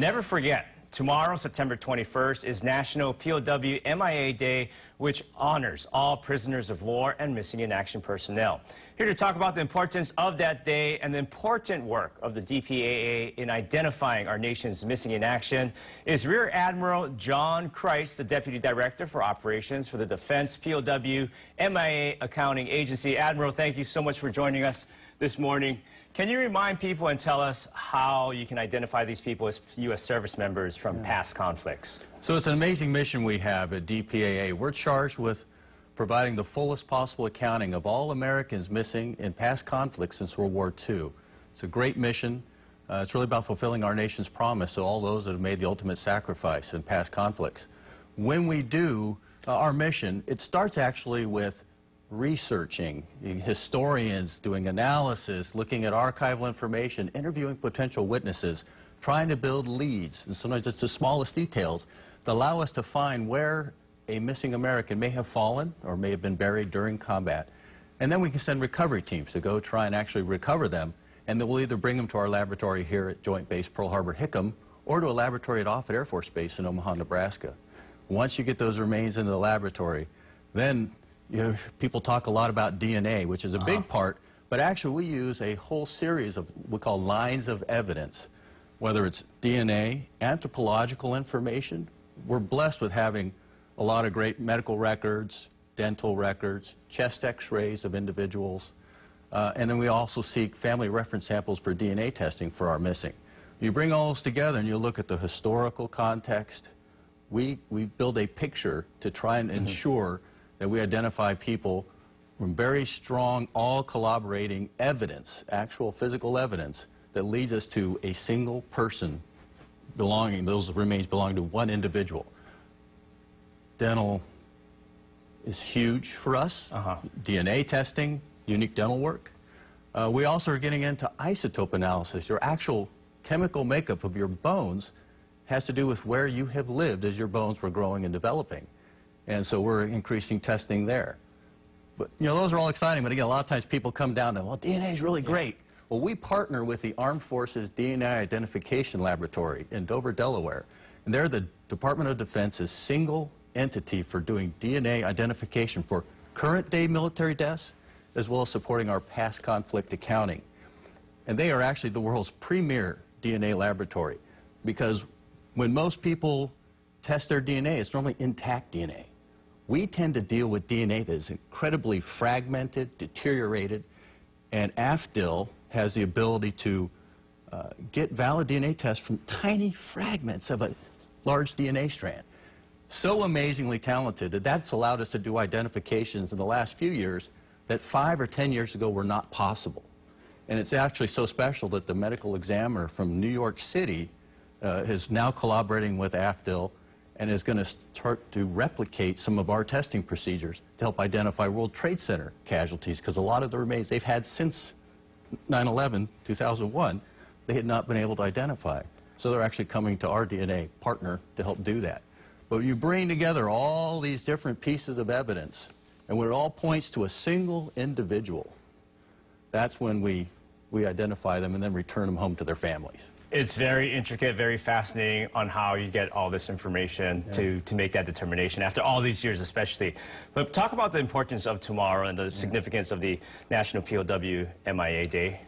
Never forget, tomorrow, September 21st, is National POW MIA Day, which honors all prisoners of war and missing in action personnel. Here to talk about the importance of that day and the important work of the DPAA in identifying our nation's missing in action is Rear Admiral John Christ, the Deputy Director for Operations for the Defense POW MIA Accounting Agency. Admiral, thank you so much for joining us this morning. Can you remind people and tell us how you can identify these people as U.S. service members from past conflicts? So it's an amazing mission we have at DPAA. We're charged with providing the fullest possible accounting of all Americans missing in past conflicts since World War II. It's a great mission. It's really about fulfilling our nation's promise to all those that have made the ultimate sacrifice in past conflicts. When we do our mission, it starts actually with researching, historians doing analysis, looking at archival information, interviewing potential witnesses, trying to build leads, and sometimes it's the smallest details that allow us to find where a missing American may have fallen or may have been buried during combat. And then we can send recovery teams to go try and actually recover them, and then we'll either bring them to our laboratory here at Joint Base Pearl Harbor-Hickam or to a laboratory at Offutt Air Force Base in Omaha, Nebraska. Once you get those remains into the laboratory, then people talk a lot about DNA, which is a big part, but actually we use a whole series of what we call lines of evidence, whether it's DNA, anthropological information. We're blessed with having a lot of great medical records, dental records, chest x-rays of individuals, and then we also seek family reference samples for DNA testing for our missing. You bring all those together and you look at the historical context. We build a picture to try and ensure that we identify people from very strong, all collaborating evidence, actual physical evidence, that leads us to a single person belonging, those remains belong to one individual. Dental is huge for us. DNA testing, unique dental work. We also are getting into isotope analysis. Your actual chemical makeup of your bones has to do with where you have lived as your bones were growing and developing. And so we're increasing testing there. But, those are all exciting, but again, a lot of times people come down to, well, DNA is really great. Well, we partner with the Armed Forces DNA Identification Laboratory in Dover, Delaware. And they're the Department of Defense's single entity for doing DNA identification for current-day military deaths, as well as supporting our past conflict accounting. And they are actually the world's premier DNA laboratory, because when most people test their DNA, it's normally intact DNA. We tend to deal with DNA that is incredibly fragmented, deteriorated, and AFDL has the ability to get valid DNA tests from tiny fragments of a large DNA strand. So amazingly talented that that's allowed us to do identifications in the last few years that 5 or 10 years ago were not possible. And it's actually so special that the medical examiner from New York City is now collaborating with AFDL and is going to start to replicate some of our testing procedures to help identify World Trade Center casualties, because a lot of the remains they've had since 9/11, 2001, they had not been able to identify. So they're actually coming to our DNA partner to help do that. But you bring together all these different pieces of evidence, and when it all points to a single individual, that's when we identify them and then return them home to their families. It's very intricate, very fascinating on how you get all this information to make that determination after all these years especially. But talk about the importance of tomorrow and the significance of the National POW MIA Day.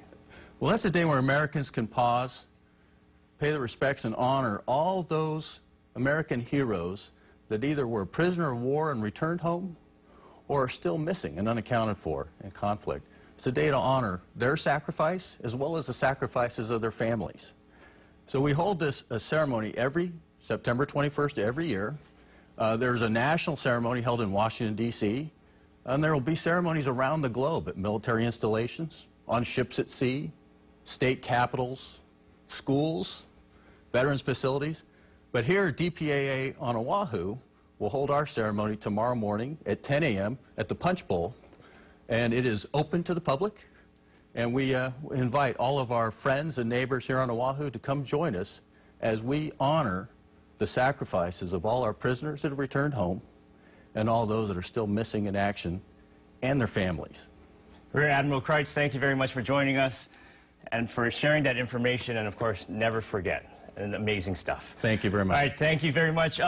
Well, that's a day where Americans can pause, pay their respects and honor all those American heroes that either were a prisoner of war and returned home or are still missing and unaccounted for in conflict. It's a day to honor their sacrifice as well as the sacrifices of their families. So we hold this ceremony every September 21st every year. There's a national ceremony held in Washington, D.C., and there will be ceremonies around the globe at military installations, on ships at sea, state capitals, schools, veterans facilities. But here at DPAA on Oahu, we'll hold our ceremony tomorrow morning at 10 a.m. at the Punch Bowl, and it is open to the public. And we invite all of our friends and neighbors here on Oahu to come join us as we honor the sacrifices of all our prisoners that have returned home and all those that are still missing in action and their families. Rear Admiral Christ, thank you very much for joining us and for sharing that information, and of course, never forget. and amazing stuff. Thank you very much. All right, thank you very much.